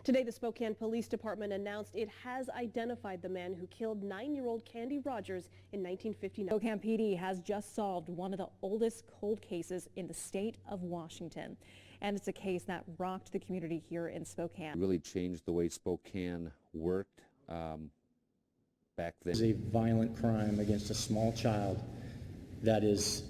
Today, the Spokane Police Department announced it has identified the man who killed 9-year-old Candy Rogers in 1959. Spokane PD has just solved one of the oldest cold cases in the state of Washington. And it's a case that rocked the community here in Spokane. It really changed the way Spokane worked back then. It's a violent crime against a small child that is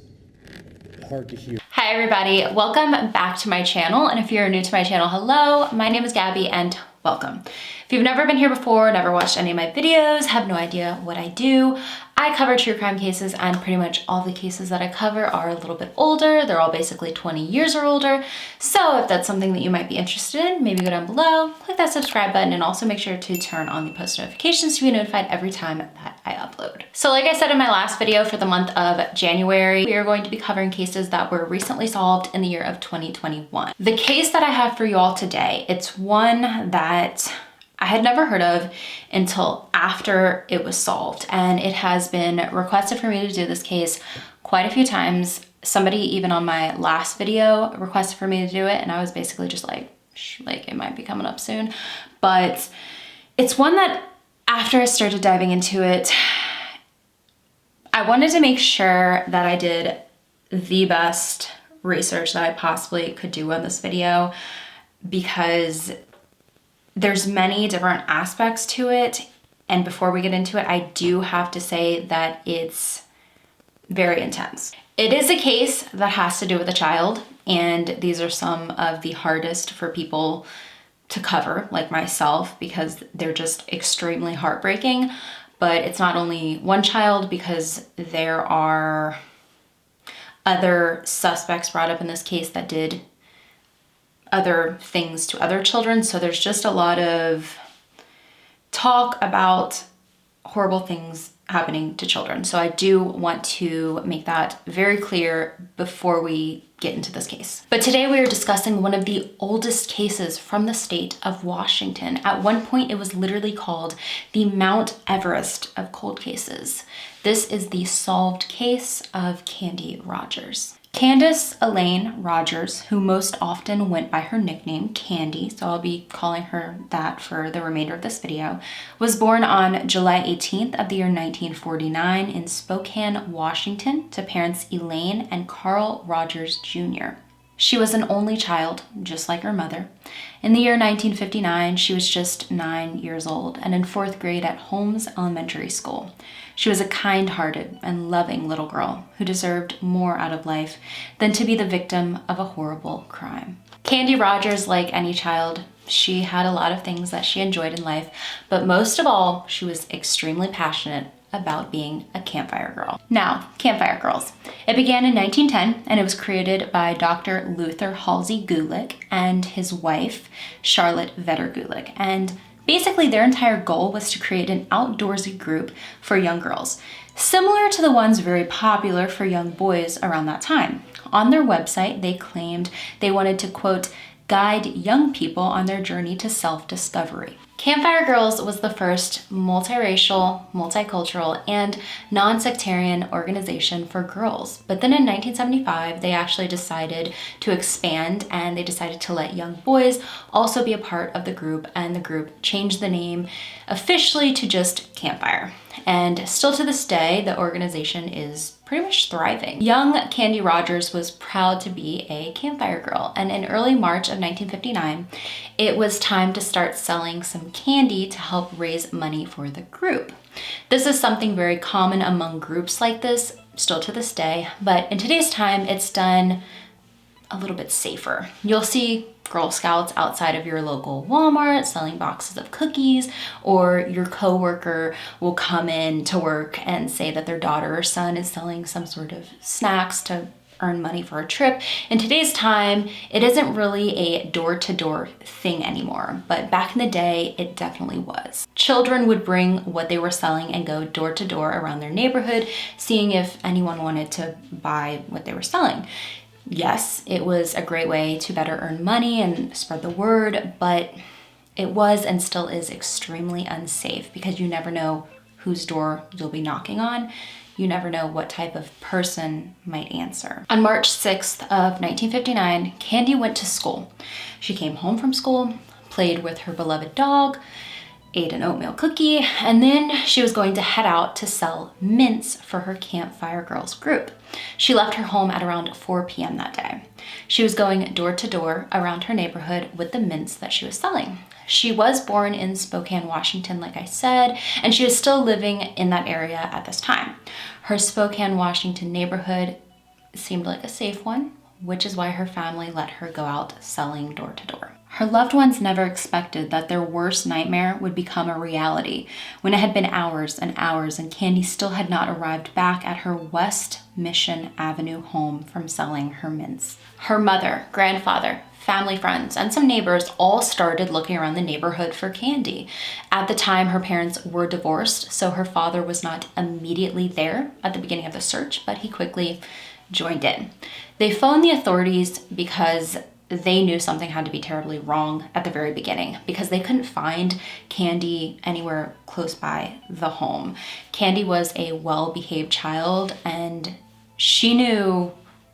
hard to hear. Hi everybody, welcome back to my channel. And if you're new to my channel, hello, my name is Gabby and welcome. If you've never been here before, never watched any of my videos, have no idea what I do, I cover true crime cases, and pretty much all the cases that I cover are a little bit older. They're all basically 20 years or older. So if that's something that you might be interested in, maybe go down below, click that subscribe button, and also make sure to turn on the post notifications to be notified every time that I upload. So like I said in my last video for the month of January, we are going to be covering cases that were recently solved in the year of 2021. The case that I have for you all today, it's one that I had never heard of until after it was solved, and it has been requested for me to do this case quite a few times. Somebody even on my last video requested for me to do it, and I was basically just like it might be coming up soon. But it's one that after I started diving into it, I wanted to make sure that I did the best research that I possibly could do on this video, because there's many different aspects to it. And before we get into it, I do have to say that it's very intense. It is a case that has to do with a child, and these are some of the hardest for people to cover, like myself, because they're just extremely heartbreaking. But it's not only one child, because there are other suspects brought up in this case that did other things to other children. So there's just a lot of talk about horrible things happening to children. So I do want to make that very clear before we get into this case. But today we are discussing one of the oldest cases from the state of Washington. At one point, it was literally called the Mount Everest of cold cases. This is the solved case of Candy Rogers. Candace Elaine Rogers, who most often went by her nickname Candy, so I'll be calling her that for the remainder of this video, was born on July 18th of the year 1949 in Spokane, Washington, to parents Elaine and Carl Rogers Jr. She was an only child, just like her mother. In the year 1959, she was just 9 years old and in 4th grade at Holmes Elementary School. She was a kind-hearted and loving little girl who deserved more out of life than to be the victim of a horrible crime. Candy Rogers, like any child, she had a lot of things that she enjoyed in life, but most of all, she was extremely passionate about being a campfire girl. Now, campfire girls. It began in 1910, and it was created by Dr. Luther Halsey Gulick and his wife, Charlotte Vetter Gulick. And basically, their entire goal was to create an outdoorsy group for young girls, similar to the ones very popular for young boys around that time. On their website, they claimed they wanted to, quote, guide young people on their journey to self-discovery. Campfire Girls was the first multiracial, multicultural, and non-sectarian organization for girls. But then in 1975, they actually decided to expand, and they decided to let young boys also be a part of the group, and the group changed the name officially to just Campfire. And still to this day, the organization is pretty much thriving. Young Candy Rogers was proud to be a campfire girl, and in early March of 1959, it was time to start selling some candy to help raise money for the group. This is something very common among groups like this, still to this day, but in today's time, it's done a little bit safer. You'll see Girl Scouts outside of your local Walmart selling boxes of cookies, or your coworker will come in to work and say that their daughter or son is selling some sort of snacks to earn money for a trip. In today's time, it isn't really a door-to-door thing anymore, but back in the day, it definitely was. Children would bring what they were selling and go door-to-door around their neighborhood, seeing if anyone wanted to buy what they were selling. Yes, it was a great way to better earn money and spread the word, but it was and still is extremely unsafe because you never know whose door you'll be knocking on. You never know what type of person might answer. On March 6th of 1959, Candy went to school. She came home from school, played with her beloved dog, ate an oatmeal cookie, and then she was going to head out to sell mints for her Campfire Girls group. She left her home at around 4 p.m. that day. She was going door to door around her neighborhood with the mints that she was selling. She was born in Spokane, Washington, like I said, and she was still living in that area at this time. Her Spokane, Washington neighborhood seemed like a safe one, which is why her family let her go out selling door to door. Her loved ones never expected that their worst nightmare would become a reality when it had been hours and hours and Candy still had not arrived back at her West Mission Avenue home from selling her mints. Her mother, grandfather, family friends, and some neighbors all started looking around the neighborhood for Candy. At the time, her parents were divorced, so her father was not immediately there at the beginning of the search, but he quickly joined in. They phoned the authorities because they knew something had to be terribly wrong at the very beginning because they couldn't find Candy anywhere close by the home. Candy was a well-behaved child and she knew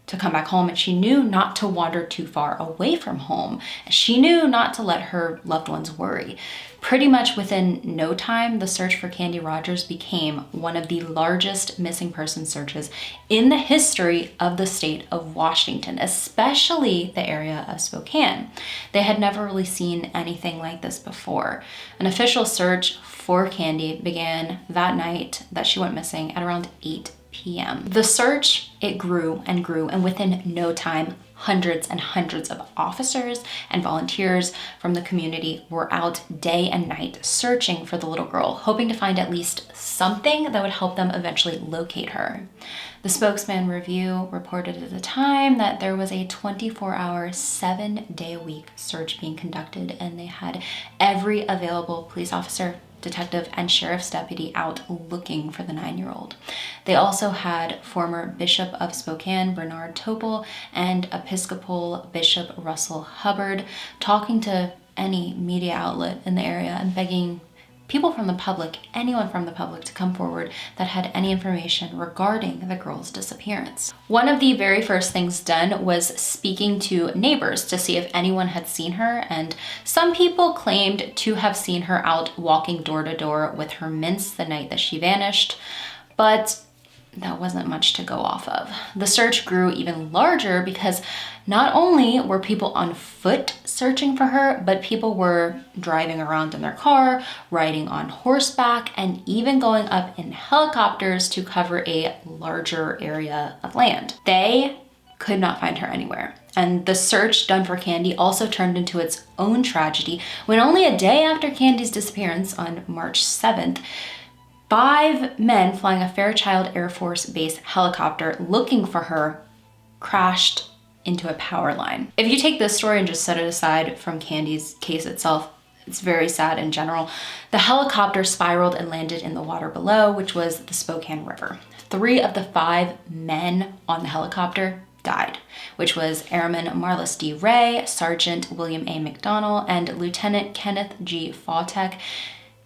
to come back home and she knew not to wander too far away from home. She knew not to let her loved ones worry. Pretty much within no time, the search for Candy Rogers became one of the largest missing person searches in the history of the state of Washington, especially the area of Spokane. They had never really seen anything like this before. An official search for Candy began that night that she went missing at around 8 p.m. The search, it grew and grew, and within no time, hundreds and hundreds of officers and volunteers from the community were out day and night searching for the little girl, hoping to find at least something that would help them eventually locate her. The Spokesman Review reported at the time that there was a 24-hour, 7-day-a-week search being conducted, and they had every available police officer, detective, and sheriff's deputy out looking for the 9-year-old. They also had former Bishop of Spokane, Bernard Topol, and Episcopal Bishop Russell Hubbard talking to any media outlet in the area and begging people from the public, anyone from the public, to come forward that had any information regarding the girl's disappearance. One of the very first things done was speaking to neighbors to see if anyone had seen her, and some people claimed to have seen her out walking door to door with her mints the night that she vanished, but that wasn't much to go off of. The search grew even larger because not only were people on foot searching for her, but people were driving around in their car, riding on horseback, and even going up in helicopters to cover a larger area of land. They could not find her anywhere. And the search done for Candy also turned into its own tragedy when only a day after Candy's disappearance on March 7th, 5 men flying a Fairchild Air Force Base helicopter looking for her crashed into a power line. If you take this story and just set it aside from Candy's case itself, it's very sad in general. The helicopter spiraled and landed in the water below, which was the Spokane River. 3 of the 5 men on the helicopter died, which was Airman Marlis D. Ray, Sergeant William A. McDonnell, and Lieutenant Kenneth G. Fautek.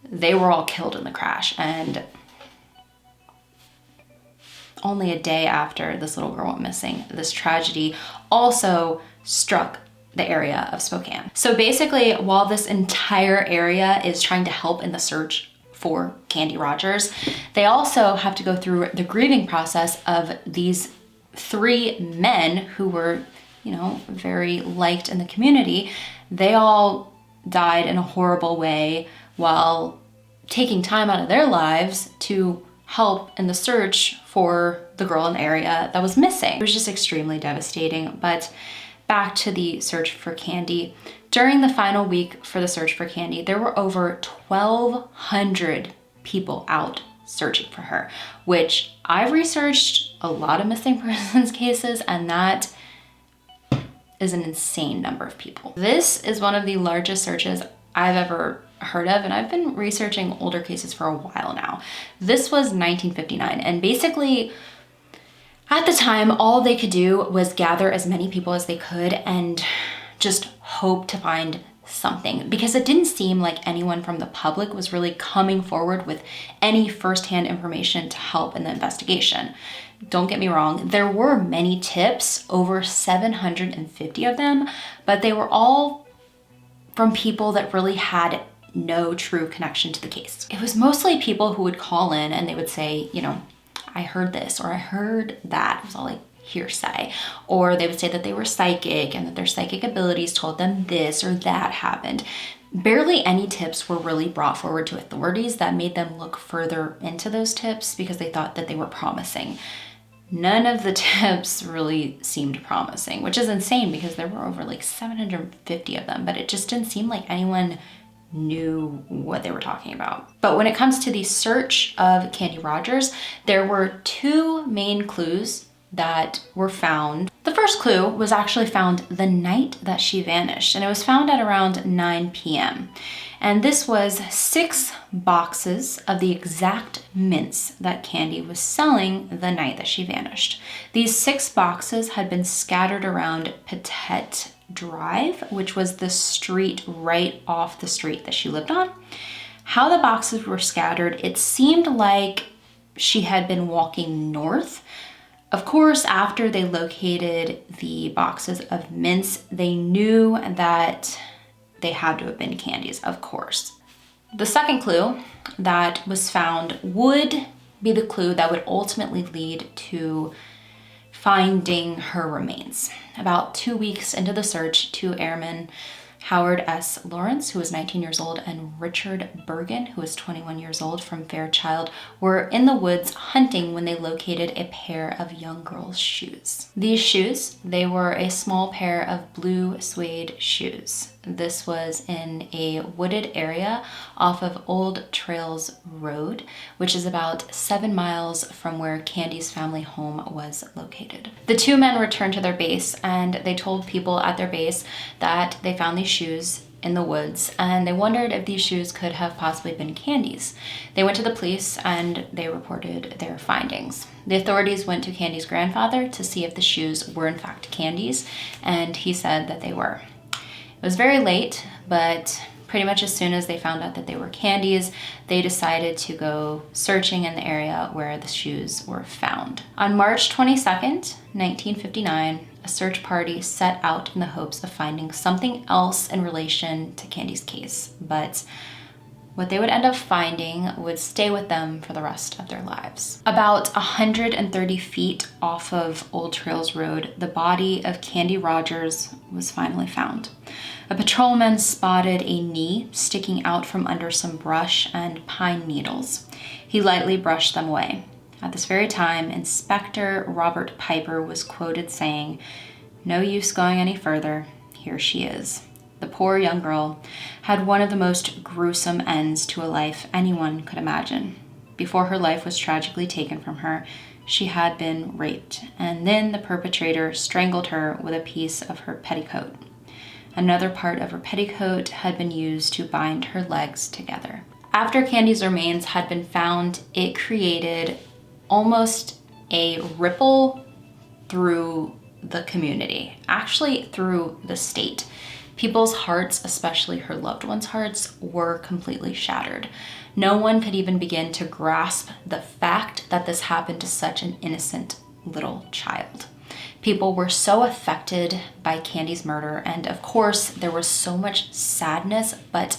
They were all killed in the crash, and only a day after this little girl went missing, this tragedy also struck the area of Spokane. So basically, while this entire area is trying to help in the search for Candy Rogers, they also have to go through the grieving process of these 3 men who were, very liked in the community. They all died in a horrible way while taking time out of their lives to help in the search for the girl in the area that was missing. It was just extremely devastating. But back to the search for Candy. During the final week for the search for Candy, there were over 1,200 people out searching for her, which I've researched a lot of missing persons cases, and that is an insane number of people. This is one of the largest searches I've ever heard of, and I've been researching older cases for a while now. This was 1959, and basically at the time, all they could do was gather as many people as they could and just hope to find something, because it didn't seem like anyone from the public was really coming forward with any firsthand information to help in the investigation. Don't get me wrong, there were many tips, over 750 of them, but they were all from people that really had no true connection to the case. It was mostly people who would call in and they would say, you know, I heard this or I heard that. It was all like hearsay. Or they would say that they were psychic and that their psychic abilities told them this or that happened. Barely any tips were really brought forward to authorities that made them look further into those tips because they thought that they were promising. None of the tips really seemed promising, which is insane because there were over like 750 of them, but it just didn't seem like anyone knew what they were talking about. But when it comes to the search of Candy Rogers, there were two main clues that were found. The first clue was actually found the night that she vanished, and it was found at around 9 p.m. And this was 6 boxes of the exact mints that Candy was selling the night that she vanished. These 6 boxes had been scattered around Petite Drive, which was the street right off the street that she lived on. How the boxes were scattered, it seemed like she had been walking north. Of course, after they located the boxes of mints, they knew that they had to have been Candy's, of course. The second clue that was found would be the clue that would ultimately lead to finding her remains. About 2 weeks into the search, 2 airmen, Howard S. Lawrence, who was 19 years old, and Richard Bergen, who was 21 years old, from Fairchild, were in the woods hunting when they located a pair of young girls' shoes. These shoes, they were a small pair of blue suede shoes. This was in a wooded area off of Old Trails Road, which is about 7 miles from where Candy's family home was located. The 2 men returned to their base and they told people at their base that they found these shoes in the woods and they wondered if these shoes could have possibly been Candy's. They went to the police and they reported their findings. The authorities went to Candy's grandfather to see if the shoes were in fact Candy's, and he said that they were. It was very late, but pretty much as soon as they found out that they were Candy's, they decided to go searching in the area where the shoes were found. On March 22nd, 1959, a search party set out in the hopes of finding something else in relation to Candy's case, but what they would end up finding would stay with them for the rest of their lives. About 130 feet off of Old Trails Road, the body of Candy Rogers was finally found. A patrolman spotted a knee sticking out from under some brush and pine needles. He lightly brushed them away. At this very time, Inspector Robert Piper was quoted saying, "No use going any further. Here she is." The poor young girl had one of the most gruesome ends to a life anyone could imagine. Before her life was tragically taken from her, she had been raped, and then the perpetrator strangled her with a piece of her petticoat. Another part of her petticoat had been used to bind her legs together. After Candy's remains had been found, it created almost a ripple through the community, actually through the state. People's hearts, especially her loved ones' hearts, were completely shattered. No one could even begin to grasp the fact that this happened to such an innocent little child. People were so affected by Candy's murder, and of course there was so much sadness, but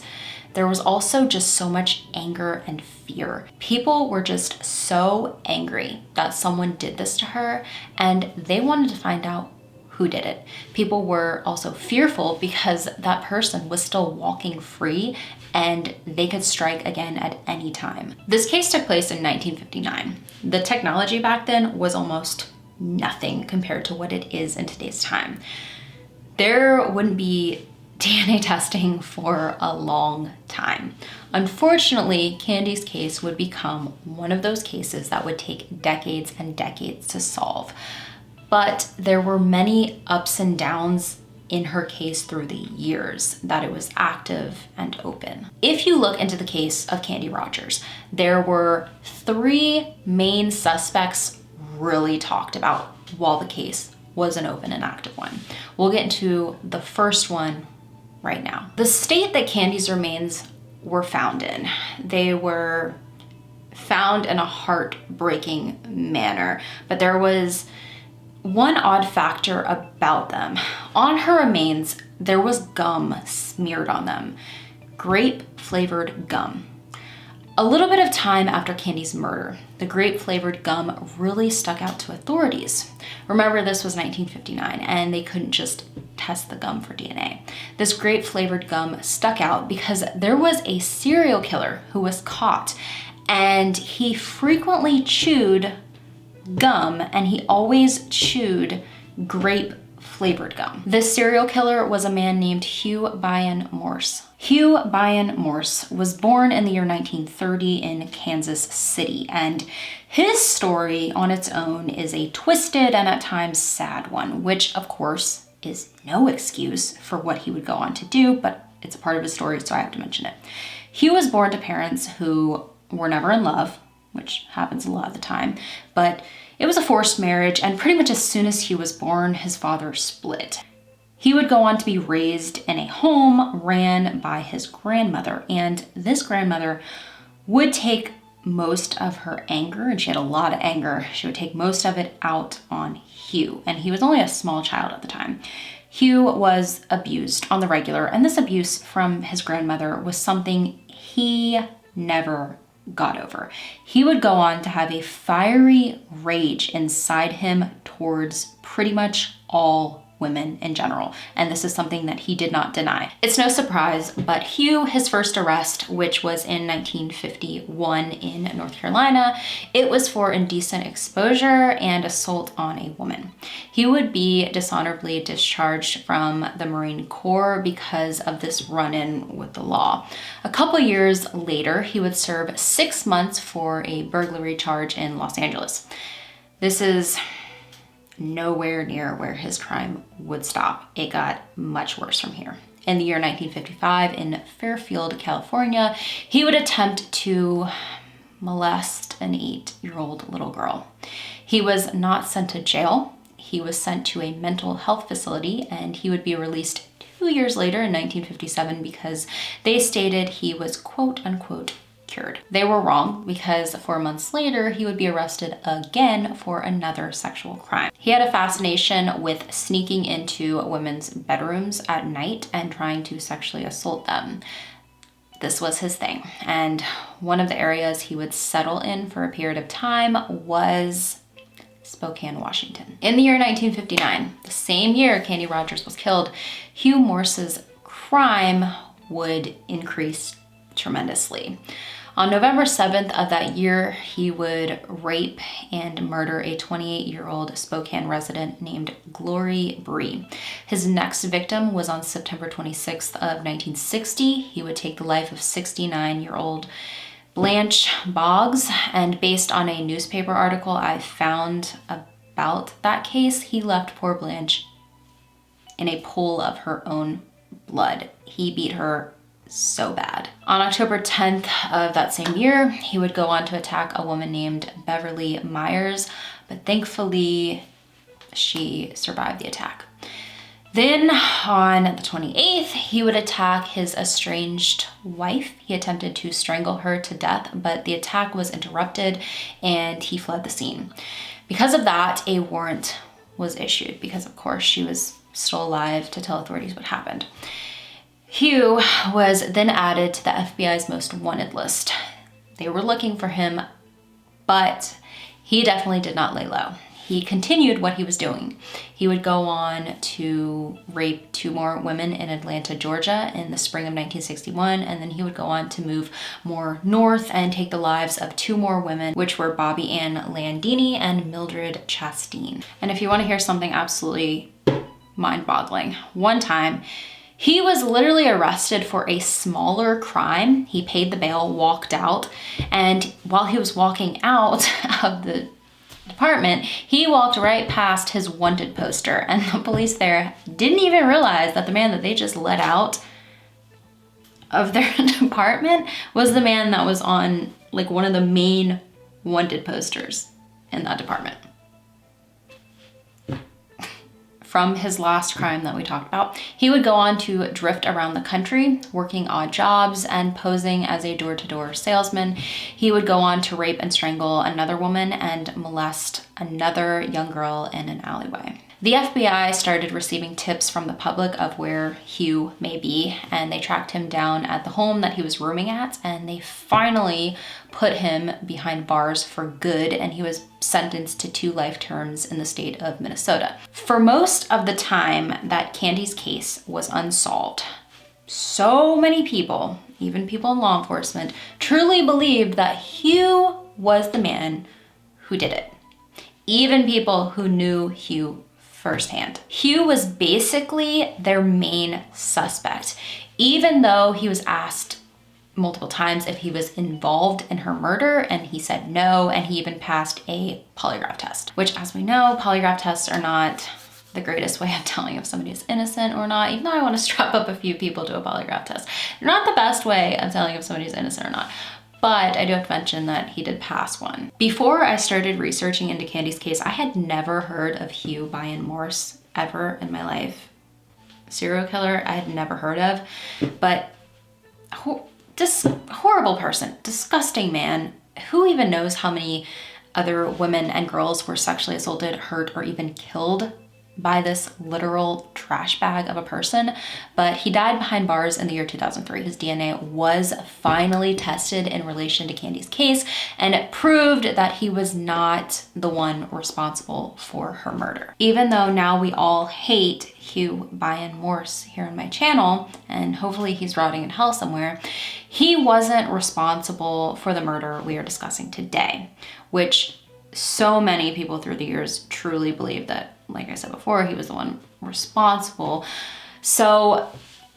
there was also just so much anger and fear. People were just so angry that someone did this to her, and they wanted to find out who did it. People were also fearful because that person was still walking free and they could strike again at any time. This case took place in 1959. The technology back then was almost nothing compared to what it is in today's time. There wouldn't be DNA testing for a long time. Unfortunately, Candy's case would become one of those cases that would take decades and decades to solve. But there were many ups and downs in her case through the years that it was active and open. If you look into the case of Candy Rogers, there were 3 main suspects really talked about while the case was an open and active one. We'll get into the first one right now. The state that Candy's remains were found in, they were found in a heartbreaking manner, but there was one odd factor about them, on her remains, there was gum smeared on them, grape-flavored gum. A little bit of time after Candy's murder, the grape-flavored gum really stuck out to authorities. Remember, this was 1959, and they couldn't just test the gum for DNA. This grape-flavored gum stuck out because there was a serial killer who was caught, and he frequently chewed gum, and he always chewed grape-flavored gum. This serial killer was a man named Hugh Morse. Hugh Morse was born in the year 1930 in Kansas City, and his story on its own is a twisted and at times sad one, which of course is no excuse for what he would go on to do, but it's a part of his story, so I have to mention it. Hugh was born to parents who were never in love, which happens a lot of the time, but it was a forced marriage, and pretty much as soon as he was born, his father split. He would go on to be raised in a home ran by his grandmother, and this grandmother would take most of her anger, and she had a lot of anger, she would take most of it out on Hugh, and he was only a small child at the time. Hugh was abused on the regular, and this abuse from his grandmother was something he never got over. He would go on to have a fiery rage inside him towards pretty much all women in general, and this is something that he did not deny. It's no surprise, but Hugh, his first arrest, which was in 1951 in North Carolina, it was for indecent exposure and assault on a woman. He would be dishonorably discharged from the Marine Corps because of this run-in with the law. A couple years later, he would serve 6 months for a burglary charge in Los Angeles. This is nowhere near where his crime would stop. It got much worse from here. In the year 1955, in Fairfield, California, he would attempt to molest an 8-year-old little girl. He was not sent to jail. He was sent to a mental health facility, and he would be released 2 years later in 1957 because they stated he was quote unquote cured. They were wrong because 4 months later, he would be arrested again for another sexual crime. He had a fascination with sneaking into women's bedrooms at night and trying to sexually assault them. This was his thing. And one of the areas he would settle in for a period of time was Spokane, Washington. In the year 1959, the same year Candy Rogers was killed, Hugh Morse's crime would increase tremendously. On November 7th of that year, he would rape and murder a 28-year-old Spokane resident named Glory Bree. His next victim was on September 26th of 1960. He would take the life of 69-year-old Blanche Boggs, and based on a newspaper article I found about that case, he left poor Blanche in a pool of her own blood. He beat her so bad. On October 10th of that same year, he would go on to attack a woman named Beverly Myers, but thankfully she survived the attack. Then on the 28th, he would attack his estranged wife. He attempted to strangle her to death, but the attack was interrupted and he fled the scene. Because of that, a warrant was issued because of course she was still alive to tell authorities what happened. Hugh was then added to the FBI's most wanted list. They were looking for him, but he definitely did not lay low. He continued what he was doing. He would go on to rape 2 more women in Atlanta, Georgia in the spring of 1961, and then he would go on to move more north and take the lives of 2 more women, which were Bobby Ann Landini and Mildred Chastain. And if you want to hear something absolutely mind-boggling, one time, he was literally arrested for a smaller crime. He paid the bail, walked out, and while he was walking out of the department, he walked right past his wanted poster, and the police there didn't even realize that the man that they just let out of their department was the man that was on like one of the main wanted posters in that department. from his last crime that we talked about, he would go on to drift around the country, working odd jobs and posing as a door-to-door salesman. He would go on to rape and strangle another woman and molest another young girl in an alleyway. The FBI started receiving tips from the public of where Hugh may be, and they tracked him down at the home that he was rooming at, and they finally put him behind bars for good, and he was sentenced to 2 life terms in the state of Minnesota. For most of the time that Candy's case was unsolved, so many people, even people in law enforcement, truly believed that Hugh was the man who did it. Even people who knew Hugh firsthand. Hugh was basically their main suspect, even though he was asked multiple times if he was involved in her murder, and he said no, and he even passed a polygraph test, which, as we know, polygraph tests are not the greatest way of telling if somebody is innocent or not. Even though I want to strap up a few people to a polygraph test, they're not the best way of telling if somebody's innocent or not. But I do have to mention that he did pass one. Before I started researching into Candy's case, I had never heard of Hugh Morse ever in my life. Serial killer I had never heard of, but horrible person, disgusting man. Who even knows how many other women and girls were sexually assaulted, hurt, or even killed by this literal trash bag of a person? But he died behind bars in the year 2003. His DNA was finally tested in relation to Candy's case, and it proved that he was not the one responsible for her murder. Even though now we all hate Hugh Morse here on my channel, and hopefully he's rotting in hell somewhere, he wasn't responsible for the murder we are discussing today, which so many people through the years truly believe that, like I said before, he was the one responsible. So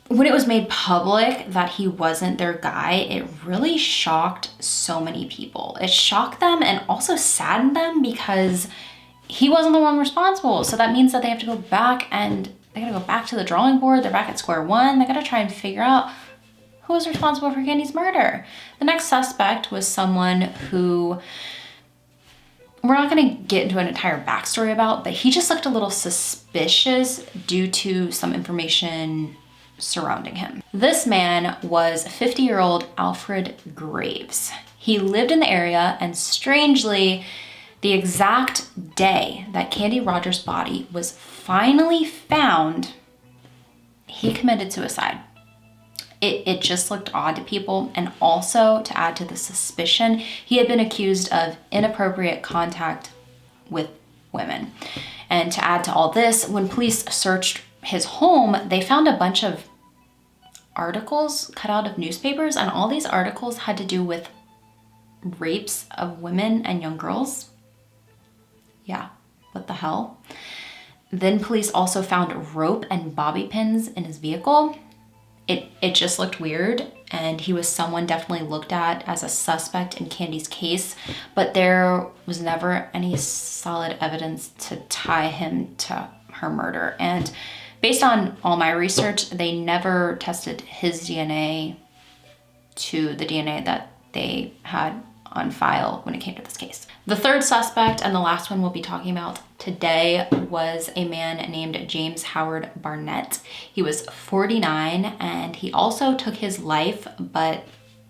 when it was made public that he wasn't their guy, it really shocked so many people. It shocked them and also saddened them because he wasn't the one responsible. So that means that they have to go back and they gotta go back to the drawing board. They're back at square one. They gotta try and figure out who was responsible for Candy's murder. The next suspect was someone who we're not going to get into an entire backstory about, but he just looked a little suspicious due to some information surrounding him. This man was 50-year-old Alfred Graves. He lived in the area, and strangely, the exact day that Candy Rogers' body was finally found, he committed suicide. It just looked odd to people, and also to add to the suspicion, he had been accused of inappropriate contact with women. And to add to all this, when police searched his home, they found a bunch of articles cut out of newspapers, and all these articles had to do with rapes of women and young girls. Yeah, what the hell? Then police also found rope and bobby pins in his vehicle. It just looked weird, and he was someone definitely looked at as a suspect in Candy's case, but there was never any solid evidence to tie him to her murder. And based on all my research, they never tested his DNA to the DNA that they had on file when it came to this case. The third suspect, and the last one we'll be talking about today, was a man named James Howard Barnett. He was 49, and he also took his life, but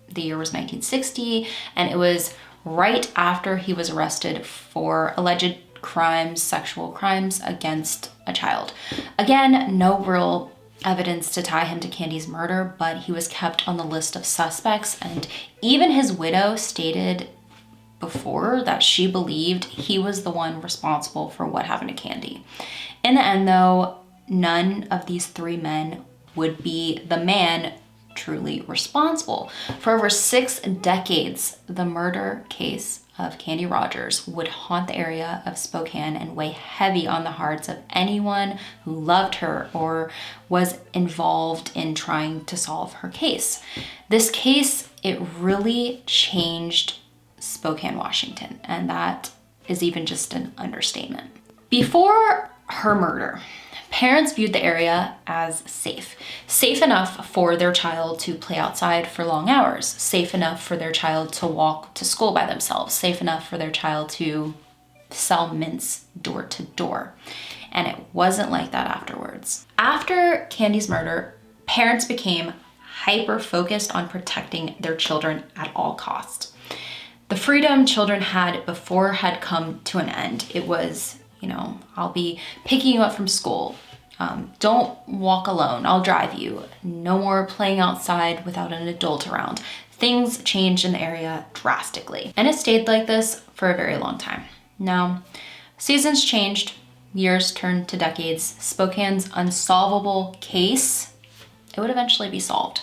the year was 1960, and it was right after he was arrested for alleged crimes, sexual crimes against a child. Again, no real evidence to tie him to Candy's murder, but he was kept on the list of suspects, and even his widow stated before that she believed he was the one responsible for what happened to Candy. In the end, though, none of these 3 men would be the man truly responsible. For over 6 decades, the murder case of Candy Rogers would haunt the area of Spokane and weigh heavy on the hearts of anyone who loved her or was involved in trying to solve her case. This case, it really changed Spokane, Washington, and that is even just an understatement. Before her murder, parents viewed the area as safe. Safe enough for their child to play outside for long hours. Safe enough for their child to walk to school by themselves. Safe enough for their child to sell mints door to door. And it wasn't like that afterwards. After Candy's murder, parents became hyper-focused on protecting their children at all costs. The freedom children had before had come to an end. It was, I'll be picking you up from school. Don't walk alone, I'll drive you. No more playing outside without an adult around. Things changed in the area drastically. And it stayed like this for a very long time. Now, seasons changed, years turned to decades. Spokane's unsolvable case, it would eventually be solved.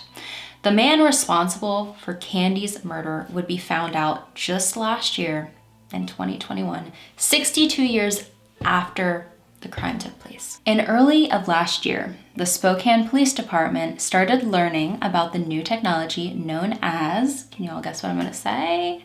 The man responsible for Candy's murder would be found out just last year in 2021, 62 years after the crime took place. In early of last year, the Spokane Police Department started learning about the new technology known as, can you all guess what I'm gonna say?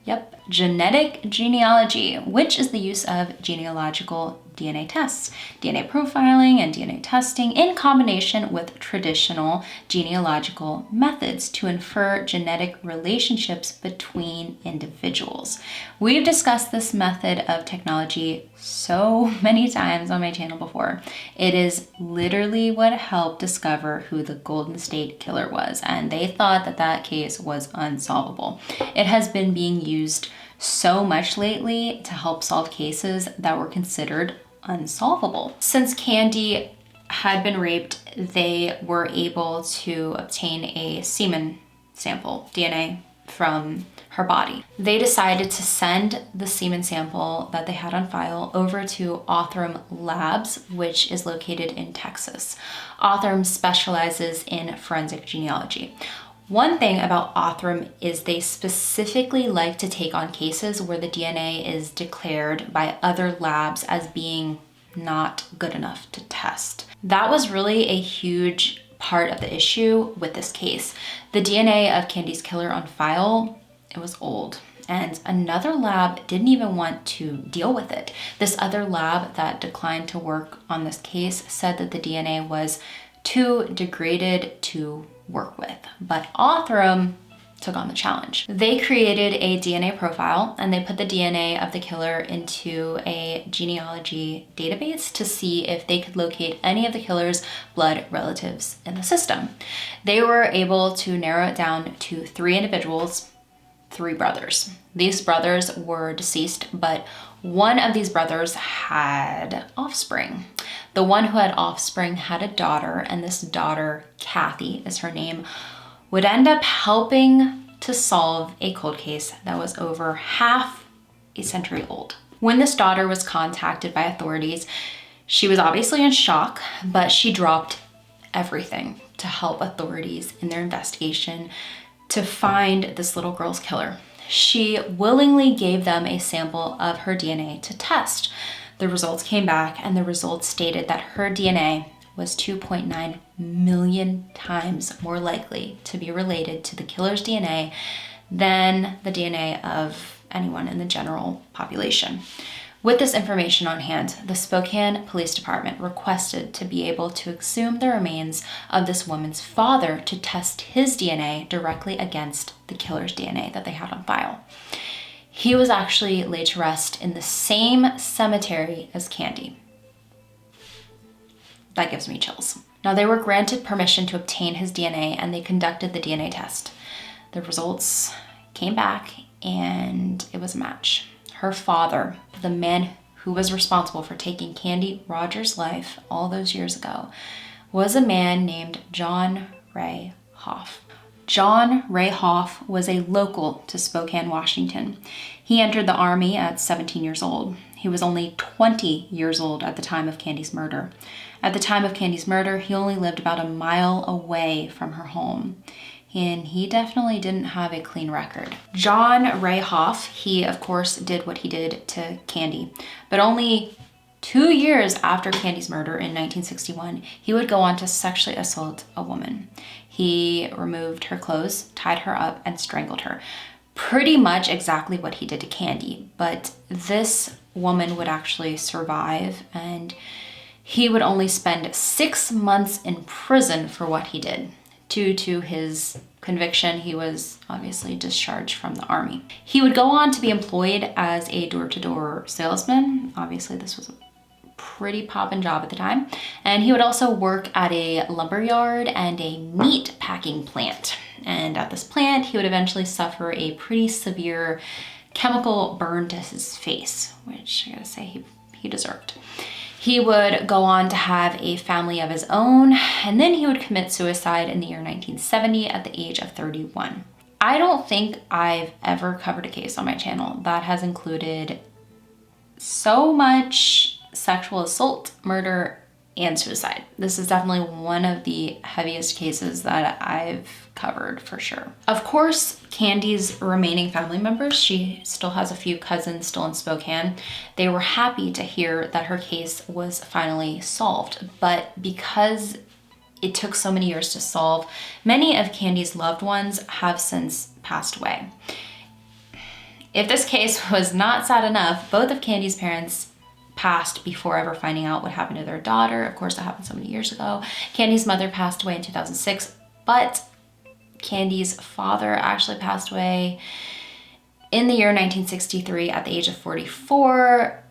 Yep, genetic genealogy, which is the use of genealogical DNA tests, DNA profiling and DNA testing in combination with traditional genealogical methods to infer genetic relationships between individuals. We've discussed this method of technology so many times on my channel before. It is literally what helped discover who the Golden State Killer was, and they thought that that case was unsolvable. It has been being used so much lately to help solve cases that were considered unsolvable. Since Candy had been raped, they were able to obtain a semen sample, DNA, from her body. They decided to send the semen sample that they had on file over to Othram Labs, which is located in Texas. Othram specializes in forensic genealogy. One thing about Othram is they specifically like to take on cases where the DNA is declared by other labs as being not good enough to test. That was really a huge part of the issue with this case. The DNA of Candy's killer on file, it was old, and another lab didn't even want to deal with it. This other lab that declined to work on this case said that the DNA was too degraded to work with, but Othram took on the challenge. They created a DNA profile and they put the DNA of the killer into a genealogy database to see if they could locate any of the killer's blood relatives in the system. They were able to narrow it down to 3 individuals, 3 brothers. These brothers were deceased, but one of these brothers had offspring. The one who had offspring had a daughter, and this daughter, Kathy is her name, would end up helping to solve a cold case that was over half a century old. When this daughter was contacted by authorities, she was obviously in shock, but she dropped everything to help authorities in their investigation to find this little girl's killer. She willingly gave them a sample of her DNA to test. The results came back, and the results stated that her DNA was 2.9 million times more likely to be related to the killer's DNA than the DNA of anyone in the general population. With this information on hand, the Spokane Police Department requested to be able to exhume the remains of this woman's father to test his DNA directly against the killer's DNA that they had on file. He was actually laid to rest in the same cemetery as Candy. That gives me chills. Now, they were granted permission to obtain his DNA and they conducted the DNA test. The results came back and it was a match. Her father, the man who was responsible for taking Candy Rogers' life all those years ago, was a man named John Ray Hoff. John Ray Hoff was a local to Spokane, Washington. He entered the Army at 17 years old. He was only 20 years old at the time of Candy's murder. At the time of Candy's murder, he only lived about a mile away from her home. And he definitely didn't have a clean record. John Ray Hoff, he of course did what he did to Candy, but only 2 years after Candy's murder in 1961, he would go on to sexually assault a woman. He removed her clothes, tied her up, and strangled her. Pretty much exactly what he did to Candy, but this woman would actually survive, and he would only spend 6 months in prison for what he did. due to his conviction, he was obviously discharged from the Army. He would go on to be employed as a door-to-door salesman. Obviously, this was a pretty poppin' job at the time. And he would also work at a lumber yard and a meat packing plant. And at this plant, he would eventually suffer a pretty severe chemical burn to his face, which I gotta say he deserved. He would go on to have a family of his own, and then he would commit suicide in the year 1970 at the age of 31. I don't think I've ever covered a case on my channel that has included so much sexual assault, murder, and suicide. This is definitely one of the heaviest cases that I've covered for sure. Of course, Candy's remaining family members, she still has a few cousins still in Spokane. They were happy to hear that her case was finally solved, but because it took so many years to solve, many of Candy's loved ones have since passed away. If this case was not sad enough, both of Candy's parents passed before ever finding out what happened to their daughter. Of course, that happened so many years ago. Candy's mother passed away in 2006, but Candy's father actually passed away in the year 1963 at the age of 44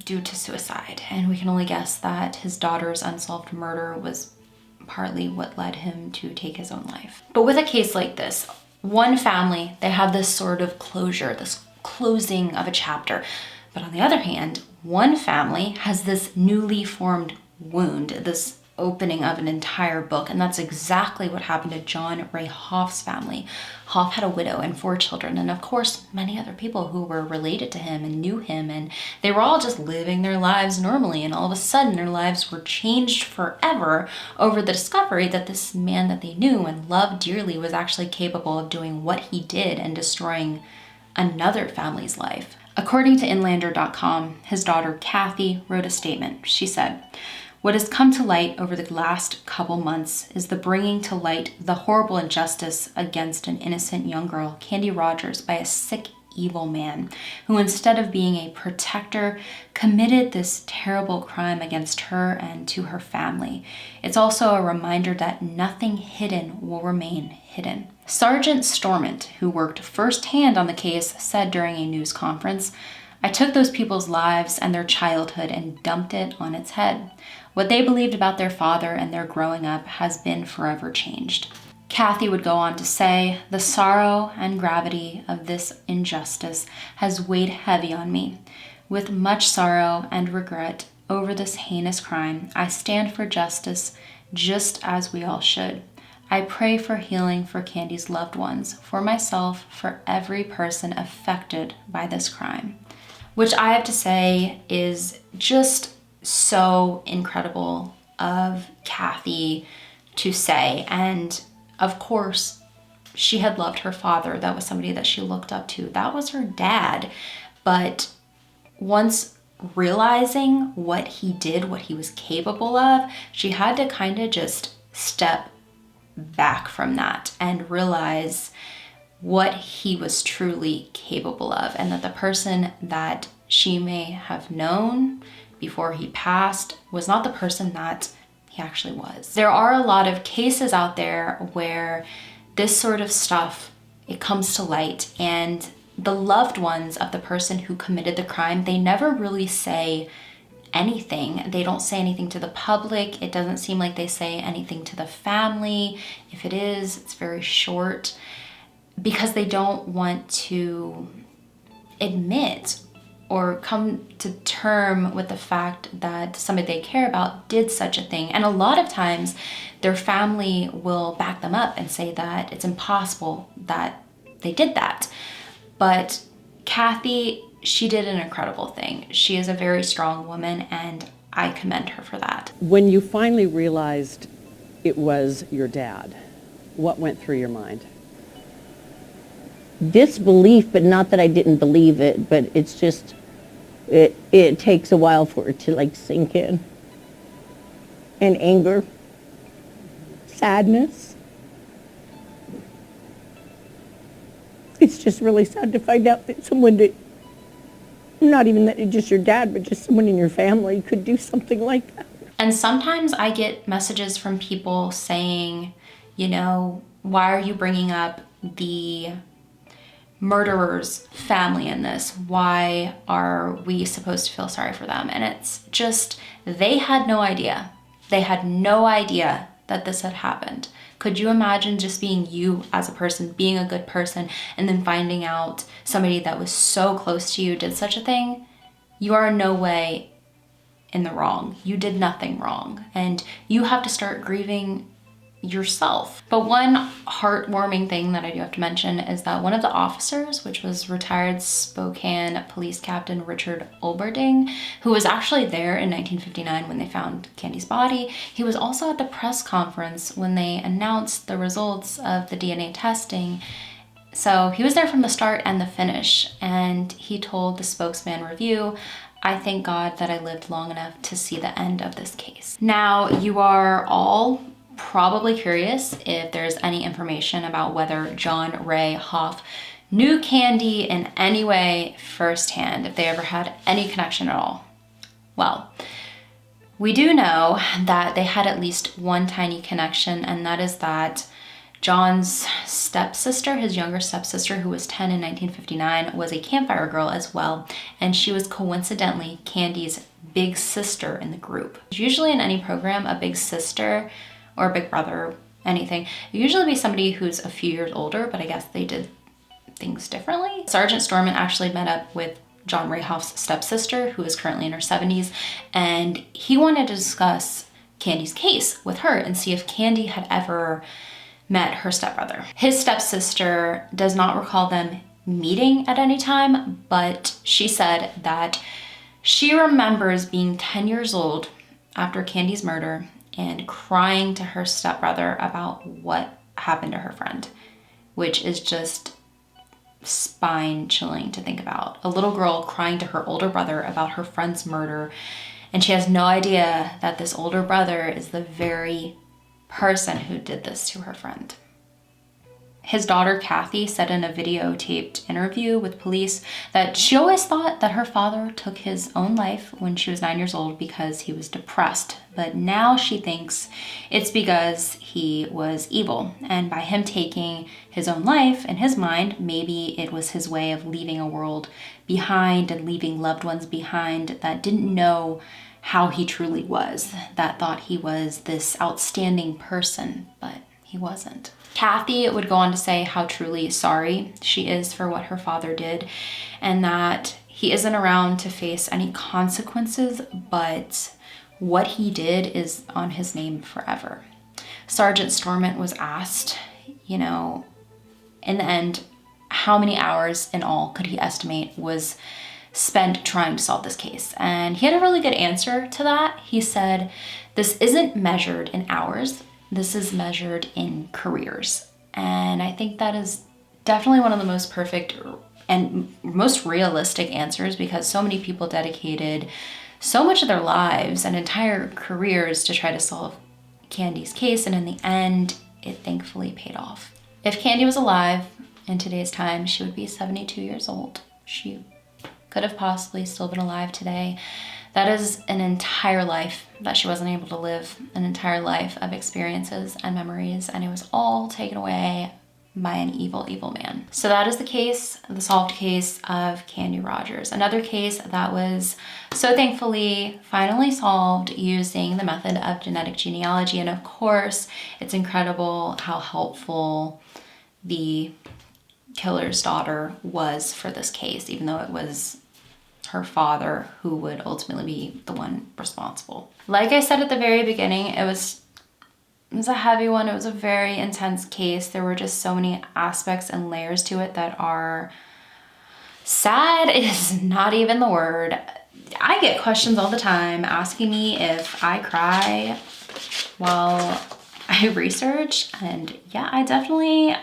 due to suicide. And we can only guess that his daughter's unsolved murder was partly what led him to take his own life. But with a case like this, one family, they have this sort of closure, this closing of a chapter. But on the other hand, one family has this newly formed wound, this opening of an entire book, and that's exactly what happened to John Ray Hoff's family. Hoff had a widow and 4 children, and of course many other people who were related to him and knew him, and they were all just living their lives normally, and all of a sudden their lives were changed forever over the discovery that this man that they knew and loved dearly was actually capable of doing what he did and destroying another family's life. According to Inlander.com, his daughter Kathy wrote a statement. She said, "What has come to light over the last couple months is the bringing to light the horrible injustice against an innocent young girl, Candy Rogers, by a sick, evil man who, instead of being a protector, committed this terrible crime against her and to her family. It's also a reminder that nothing hidden will remain hidden." Sergeant Stormont, who worked firsthand on the case, said during a news conference, "I took those people's lives and their childhood and dumped it on its head. What they believed about their father and their growing up has been forever changed." Kathy would go on to say, "The sorrow and gravity of this injustice has weighed heavy on me. With much sorrow and regret over this heinous crime, I stand for justice just as we all should. I pray for healing for Candy's loved ones, for myself, for every person affected by this crime." Which I have to say is just so incredible of Kathy to say. And of course, she had loved her father. That was somebody that she looked up to. That was her dad. But once realizing what he did, what he was capable of, she had to kind of just step back from that and realize what he was truly capable of, and that the person that she may have known before he passed was not the person that he actually was. There are a lot of cases out there where this sort of stuff, it comes to light, and the loved ones of the person who committed the crime, they never really say anything. They don't say anything to the public. It doesn't seem like they say anything to the family. If it is, it's very short, because they don't want to admit or come to term with the fact that somebody they care about did such a thing. And a lot of times their family will back them up and say that it's impossible that they did that. But Kathy, she did an incredible thing. She is a very strong woman, and I commend her for that. When you finally realized it was your dad, what went through your mind? Disbelief, but not that I didn't believe it, but it's just, it takes a while for it to like sink in. And anger, sadness. It's just really sad to find out that someone that, not even that just your dad, but just someone in your family could do something like that. And sometimes I get messages from people saying, You know, why are you bringing up the murderer's family in this? Why are we supposed to feel sorry for them? And it's just, they had no idea. They had no idea that this had happened. Could you imagine just being you as a person, being a good person, and then finding out somebody that was so close to you did such a thing? You are in no way in the wrong. You did nothing wrong, and you have to start grieving yourself. But one heartwarming thing that I do have to mention is that one of the officers, which was retired Spokane Police Captain Richard Olberding, who was actually there in 1959 when they found Candy's body, he was also at the press conference when they announced the results of the DNA testing. So he was there from the start and the finish, and he told the Spokesman Review, "I thank God that I lived long enough to see the end of this case." Now, you are all probably curious if there's any information about whether John Ray Hoff knew Candy in any way firsthand, if they ever had any connection at all. Well, we do know that they had at least one tiny connection, and that is that John's stepsister, his younger stepsister, who was 10 in 1959, was a campfire girl as well, and she was coincidentally Candy's big sister in the group. Usually in any program, a big sister or a big brother, anything, it usually be somebody who's a few years older, but I guess they did things differently. Sergeant Storman actually met up with John Ray Hoff's stepsister, who is currently in her 70s, and he wanted to discuss Candy's case with her and see if Candy had ever met her stepbrother. His stepsister does not recall them meeting at any time, but she said that she remembers being 10 years old after Candy's murder and crying to her stepbrother about what happened to her friend, which is just spine-chilling to think about. A little girl crying to her older brother about her friend's murder, and she has no idea that this older brother is the very person who did this to her friend. His daughter Kathy said in a videotaped interview with police that she always thought that her father took his own life when she was 9 years old because he was depressed, but now she thinks it's because he was evil, and by him taking his own life, in his mind, maybe it was his way of leaving a world behind and leaving loved ones behind that didn't know how he truly was, that thought he was this outstanding person, but he wasn't. Kathy would go on to say how truly sorry she is for what her father did, and that he isn't around to face any consequences, but what he did is on his name forever. Sergeant Stormont was asked, you know, in the end, how many hours in all could he estimate was spent trying to solve this case? And he had a really good answer to that. He said, "This isn't measured in hours. This is measured in careers." And I think that is definitely one of the most perfect and most realistic answers, because so many people dedicated so much of their lives and entire careers to try to solve Candy's case, and in the end, it thankfully paid off. If Candy was alive in today's time, she would be 72 years old. She could have possibly still been alive today. That is an entire life that she wasn't able to live, an entire life of experiences and memories, and it was all taken away by an evil, evil man. So that is the case, the solved case of Candy Rogers. Another case that was so thankfully finally solved using the method of genetic genealogy, and of course, it's incredible how helpful the killer's daughter was for this case, even though it was her father who would ultimately be the one responsible. Like I said at the very beginning, it was a heavy one. It was a very intense case. There were just so many aspects and layers to it that are sad is not even the word. I get questions all the time asking me if I cry while I research, and yeah, I definitely,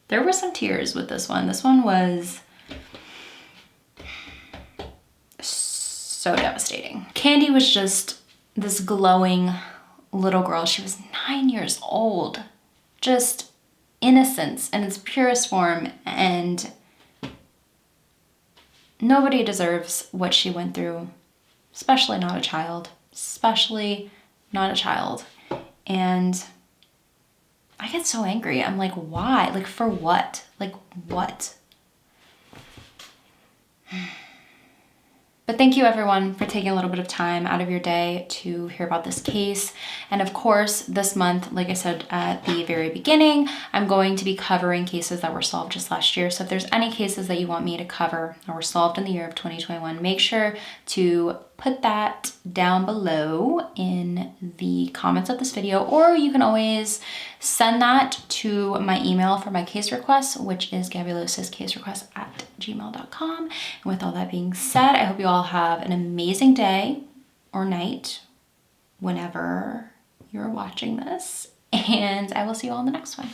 there were some tears with this one. This one was so devastating. Candy was just this glowing little girl. She was 9 years old. Just innocence in its purest form, and nobody deserves what she went through, especially not a child. Especially not a child. And I get so angry. I'm like, why? Like, for what? Like, what? But thank you everyone for taking a little bit of time out of your day to hear about this case. And of course, this month, like I said at the very beginning, I'm going to be covering cases that were solved just last year. So if there's any cases that you want me to cover that were solved in the year of 2021, make sure to put that down below in the comments of this video, or you can always send that to my email for my case requests, which is gabulosiscaserequests@gmail.com. And with all that being said, I hope you all have an amazing day or night whenever you're watching this, and I will see you all in the next one.